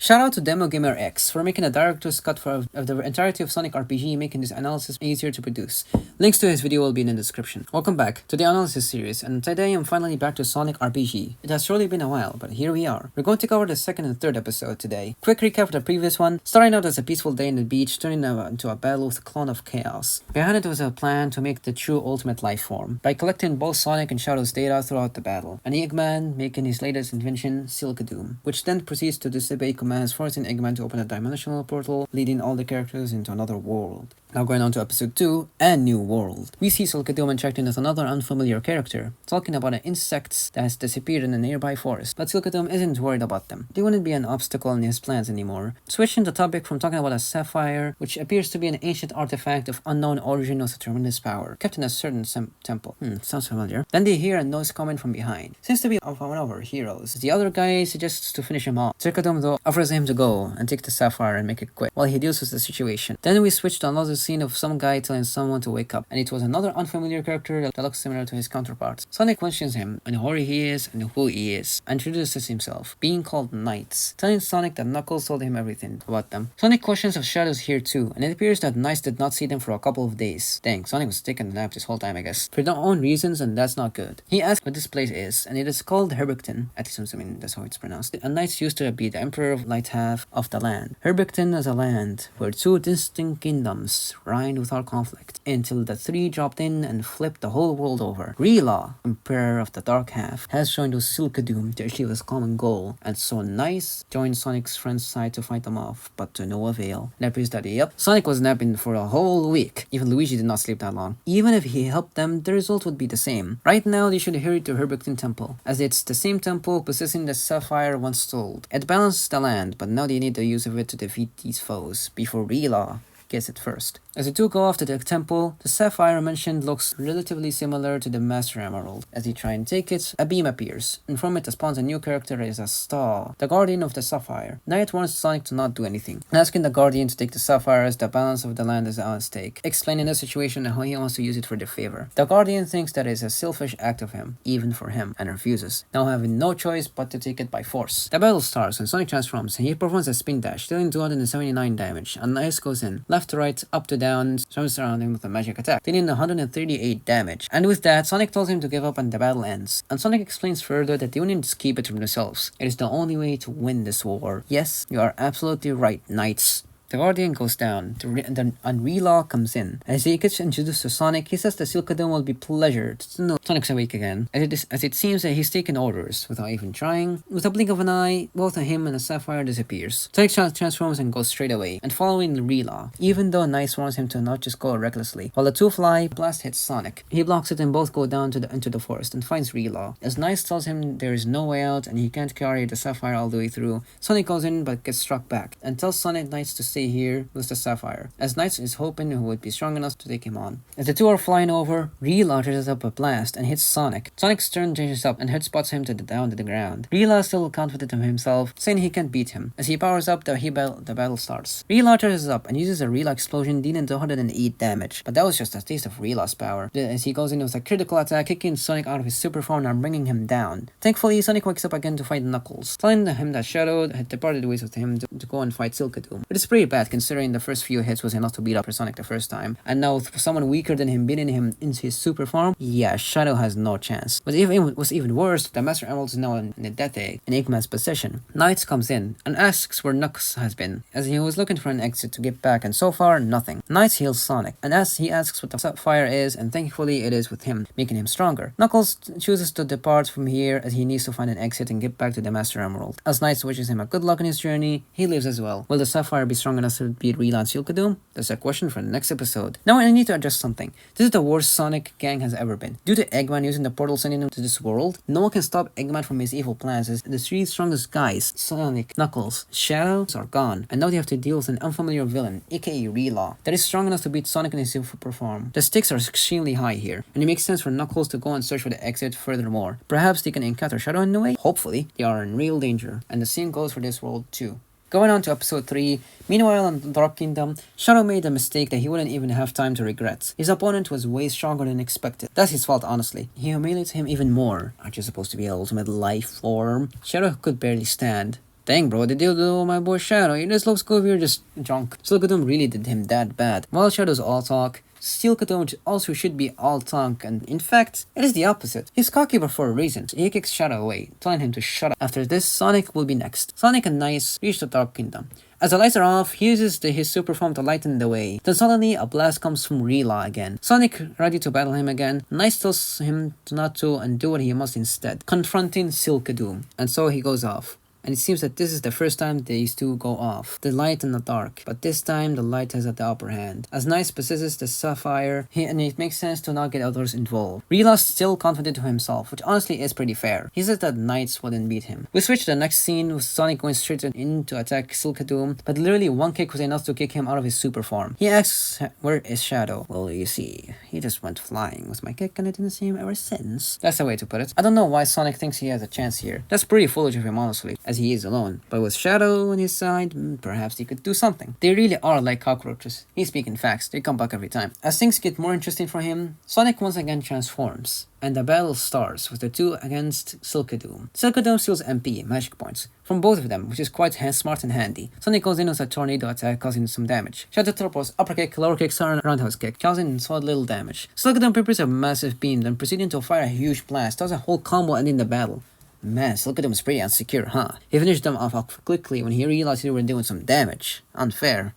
Shout out to Demo Gamer X for making a director's cut of the entirety of Sonic RPG, making this analysis easier to produce. Links to his video will be in the description. Welcome back to the analysis series, and today I'm finally back to Sonic RPG. It has surely been a while, but here we are. We're going to cover the second and third episode today. Quick recap of the previous one, starting out as a peaceful day in the beach, turning into a battle with a clone of Chaos. Behind it was a plan to make the true ultimate life form, by collecting both Sonic and Shadow's data throughout the battle. An Eggman making his latest invention, Silkadoom, which then proceeds to disobey commands forcing Eggman to open a dimensional portal, leading all the characters into another world. Now going on to episode 2, and New World. We see Silkadoom interacting with another unfamiliar character, talking about an insect that has disappeared in a nearby forest, but Silkadoom isn't worried about them. They wouldn't be an obstacle in his plans anymore. Switching the topic from talking about a sapphire, which appears to be an ancient artifact of unknown origin with a tremendous power, kept in a certain temple. Sounds familiar. Then they hear a noise coming from behind. Seems to be of one of our heroes. The other guy suggests to finish him off. Silkadoom though offers him to go and take the sapphire and make it quick, while he deals with the situation. Then we switch to another scene of some guy telling someone to wake up, and it was another unfamiliar character that looks similar to his counterparts. Sonic questions him on who he is and who he is, and introduces himself, being called Knights, telling Sonic that Knuckles told him everything about them. Sonic questions if Shadow's here too, and it appears that Knights did not see them for a couple of days. Dang, Sonic was taking a nap this whole time, I guess. For their own reasons, and that's not good. He asks what this place is, and it is called Herbicton, at least I'm assuming that's how it's pronounced. And Knights used to be the Emperor of Light Half of the land. Herbicton is a land where two distinct kingdoms reigned without conflict, until the three dropped in and flipped the whole world over. Rila, Emperor of the Dark Half, has joined with Silkadoom to achieve his common goal, and so Nice joined Sonic's friend's side to fight them off, but to no avail. It appears that, yep, Sonic was napping for a whole week. Even Luigi did not sleep that long. Even if he helped them, the result would be the same. Right now, they should hurry to Herbicton Temple, as it's the same temple possessing the sapphire once stole. It balances the land, but now they need the use of it to defeat these foes, before Rila gets it first. As the two go off to the temple, the sapphire mentioned looks relatively similar to the Master Emerald. As they try and take it, a beam appears, and from it spawns a new character as a Star, the guardian of the sapphire. Knight warns Sonic to not do anything, asking the guardian to take the sapphire as the balance of the land is at stake, explaining the situation and how he wants to use it for their favor. The guardian thinks that it is a selfish act of him, even for him, and refuses, now having no choice but to take it by force. The battle starts and Sonic transforms, and he performs a spin dash, dealing 279 damage, and Knight goes in, left to right, up to down, surround him with a magic attack, dealing 138 damage. And with that, Sonic tells him to give up and the battle ends. And Sonic explains further that they wouldn't just keep it from themselves. It is the only way to win this war. Yes, you are absolutely right, Knights. The Guardian goes down, and Rila comes in. As he gets introduced to Sonic, he says that Silkadoom will be pleasured to know Sonic's awake again, as it seems that he's taken orders without even trying. With a blink of an eye, both him and the Sapphire disappears. Sonic transforms and goes straight away, and following Rila, even though Nice warns him to not just go recklessly. While the two fly, Blast hits Sonic. He blocks it and both go down into the forest and finds Rila. As Nice tells him there is no way out and he can't carry the Sapphire all the way through, Sonic goes in but gets struck back, and tells Sonic Knights to stay here with the sapphire, as Knights is hoping who would be strong enough to take him on. As the two are flying over, Rila launches up a blast and hits Sonic. Sonic's turn changes up and headspots him down to the ground. Rila is still confident of himself, saying he can't beat him. As he powers up, the battle starts. Rila charges up and uses a Rila explosion, dealing 208 damage, but that was just a taste of Rila's power, as he goes in with a critical attack, kicking Sonic out of his super form and bringing him down. Thankfully, Sonic wakes up again to fight Knuckles, telling him that Shadow had departed ways with him to go and fight Silkadoom. It is pretty bad considering the first few hits was enough to beat up Sonic the first time, and now with someone weaker than him beating him into his super form, yeah, Shadow has no chance. But it was even worse, the Master Emerald is now in the Death Egg, in Eggman's possession. Knights comes in and asks where Knuckles has been, as he was looking for an exit to get back, and so far, nothing. Knights heals Sonic, and as he asks what the sapphire is, and thankfully it is with him, making him stronger. Knuckles chooses to depart from here as he needs to find an exit and get back to the Master Emerald. As Knights wishes him a good luck in his journey, he leaves as well. Will the sapphire be strong enough to beat Rila and Silkadoom? That's a question for the next episode. Now I need to adjust something. This is the worst Sonic gang has ever been. Due to Eggman using the portal sending him to this world, no one can stop Eggman from his evil plans, as the three strongest guys, Sonic, Knuckles, Shadows, are gone, and now they have to deal with an unfamiliar villain, aka Rila, that is strong enough to beat Sonic in his super form. The stakes are extremely high here, and it makes sense for Knuckles to go and search for the exit furthermore. Perhaps they can encounter Shadow in the way? Hopefully, they are in real danger, and the same goes for this world too. Going on to episode 3, meanwhile in the Dark Kingdom, Shadow made a mistake that he wouldn't even have time to regret. His opponent was way stronger than expected. That's his fault, honestly. He humiliates him even more. Aren't you supposed to be an ultimate life form? Shadow could barely stand. Dang bro, did you do my boy Shadow? He just looks good if you're just drunk. Silkadum really did him that bad. While Shadow's all talk, Silkadum also should be all talk, and in fact, it is the opposite. He's cocky but for a reason. He kicks Shadow away, telling him to shut up. After this, Sonic will be next. Sonic and Knights reach the Dark Kingdom. As the lights are off, he uses his super form to lighten the way. Then suddenly, a blast comes from Rila again. Sonic, ready to battle him again, Knights tells him not to and do what he must instead, confronting Silkadum. And so he goes off. And it seems that this is the first time these two go off, the light and the dark. But this time, the light has the upper hand. As Knights possesses the sapphire, and it makes sense to not get others involved. Rila's still confident to himself, which honestly is pretty fair. He says that Knights wouldn't beat him. We switch to the next scene with Sonic going straight in to attack Silkadum, but literally one kick was enough to kick him out of his super form. He asks, where is Shadow? Well, you see, he just went flying with my kick and I didn't see him ever since. That's the way to put it. I don't know why Sonic thinks he has a chance here. That's pretty foolish of him, honestly, as he is alone. But with Shadow on his side, perhaps he could do something. They really are like cockroaches. He's speaking facts. They come back every time. As things get more interesting for him, Sonic once again transforms, and the battle starts with the two against Silkadum. Silkadum steals MP, magic points, from both of them, which is quite smart and handy. Sonic goes in with a tornado attack, causing some damage. Shadow teleports upper kick, lower kick, and roundhouse kick, causing solid little damage. Silkadum prepares a massive beam, then proceeding to fire a huge blast, does a whole combo ending the battle. Man, Silkadum was pretty insecure, huh? He finished them off quickly when he realized they were doing some damage. Unfair.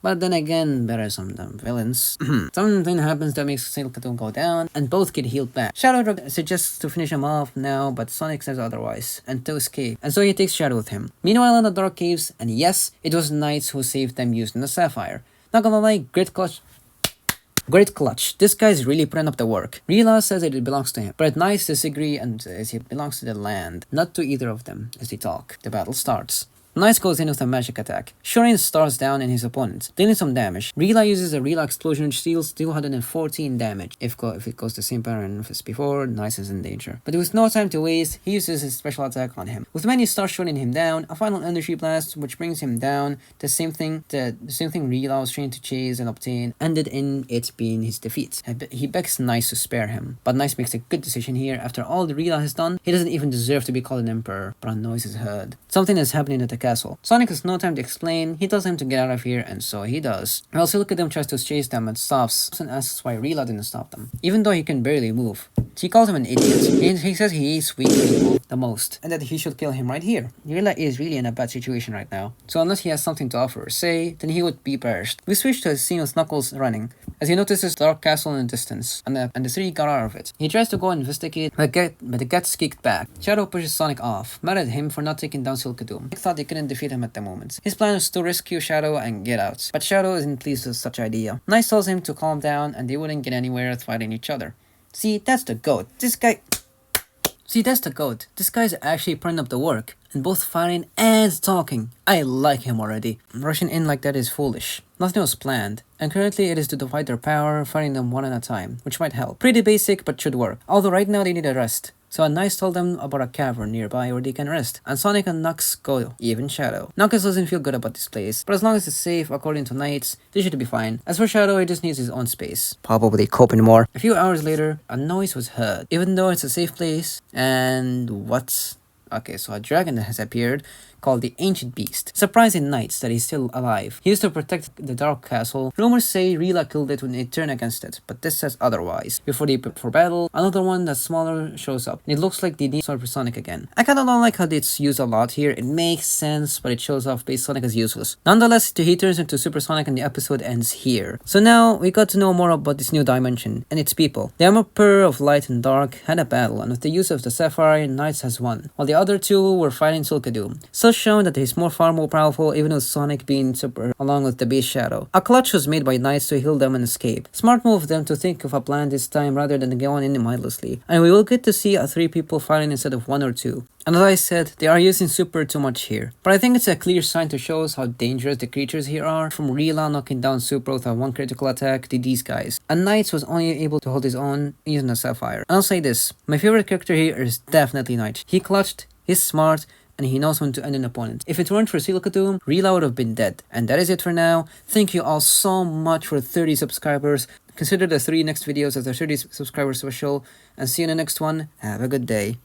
But then again, better some dumb villains. Something happens that makes Silkadum go down, and both get healed back. Shadow suggests to finish him off now, but Sonic says otherwise, and to escape, and so he takes Shadow with him. Meanwhile in the Dark Caves, and yes, it was Knights who saved them using the Sapphire. Not gonna lie, great clutch. This guy's really putting up the work. Rila says that it belongs to him, but Knights disagree and says it belongs to the land, not to either of them. As they talk, the battle starts. Knights goes in with a magic attack, shooting stars down in his opponent, dealing some damage. Rila uses a Rila explosion which deals 214 damage. If it goes the same pattern as before, Knights is in danger. But with no time to waste, he uses his special attack on him. With many stars shooting him down, a final energy blast which brings him down. The same thing Rila was trying to chase and obtain ended in it being his defeat. He begs Knights to spare him, but Knights makes a good decision here. After all the Rila has done, he doesn't even deserve to be called an emperor. But a noise is heard. Something is happening at the castle. Sonic has no time to explain. He tells him to get out of here, and so he does. While Silkadum tries to chase them and stops, and asks why Rila didn't stop them, even though he can barely move. She calls him an idiot. He says he hates weak people the most, and that he should kill him right here. Rila is really in a bad situation right now, so unless he has something to offer or say, then he would be perished. We switch to a scene with Knuckles running, as he notices the dark castle in the distance, and the three got out of it. He tries to go and investigate, but it gets kicked back. Shadow pushes Sonic off, mad at him for not taking down Silkadum. He thought they couldn't defeat him at the moment. His plan was to rescue Shadow and get out, but Shadow isn't pleased with such idea. Knight tells him to calm down, and they wouldn't get anywhere fighting each other. See, that's the goat. This guy's actually putting up the work, and both fighting and talking. I like him already. Rushing in like that is foolish. Nothing was planned, and currently it is to divide their power, fighting them one at a time, which might help. Pretty basic, but should work. Although right now they need a rest. So Knights told them about a cavern nearby where they can rest, and Sonic and Knuckles go, even Shadow. Knuckles doesn't feel good about this place, but as long as it's safe according to Knights, they should be fine. As for Shadow, he just needs his own space. Probably coping more. A few hours later, a noise was heard, even though it's a safe place, and what? Okay, so a dragon has appeared, called the Ancient Beast, surprising Knights that he's still alive. He used to protect the Dark Castle. Rumors say Rila killed it when it turned against it, but this says otherwise. Before they prep for battle, another one that's smaller shows up, and it looks like they need Supersonic again. I kinda don't like how it's used a lot here. It makes sense, but it shows off base Sonic as useless. Nonetheless, he turns into Supersonic and the episode ends here. So now, we got to know more about this new dimension, and its people. The Emperor of Light and Dark had a battle, and with the use of the Sapphire, Knights has won, while the other two were fighting Silkadum. So shown that he's far more powerful, even with Sonic being super, along with the base Shadow. A clutch was made by Knights to heal them and escape. Smart move of them to think of a plan this time rather than going in mindlessly. And we will get to see 3 people fighting instead of 1 or 2. And as I said, they are using super too much here. But I think it's a clear sign to show us how dangerous the creatures here are. From Rila knocking down super with a 1 critical attack to these guys. And Knights was only able to hold his own using a Sapphire. And I'll say this, my favorite character here is definitely Knight. He clutched, he's smart, and he knows when to end an opponent. If it weren't for Silkadum, Rila would have been dead. And that is it for now. Thank you all so much for 30 subscribers. Consider the 3 next videos as a 30 subscriber special. And see you in the next one. Have a good day.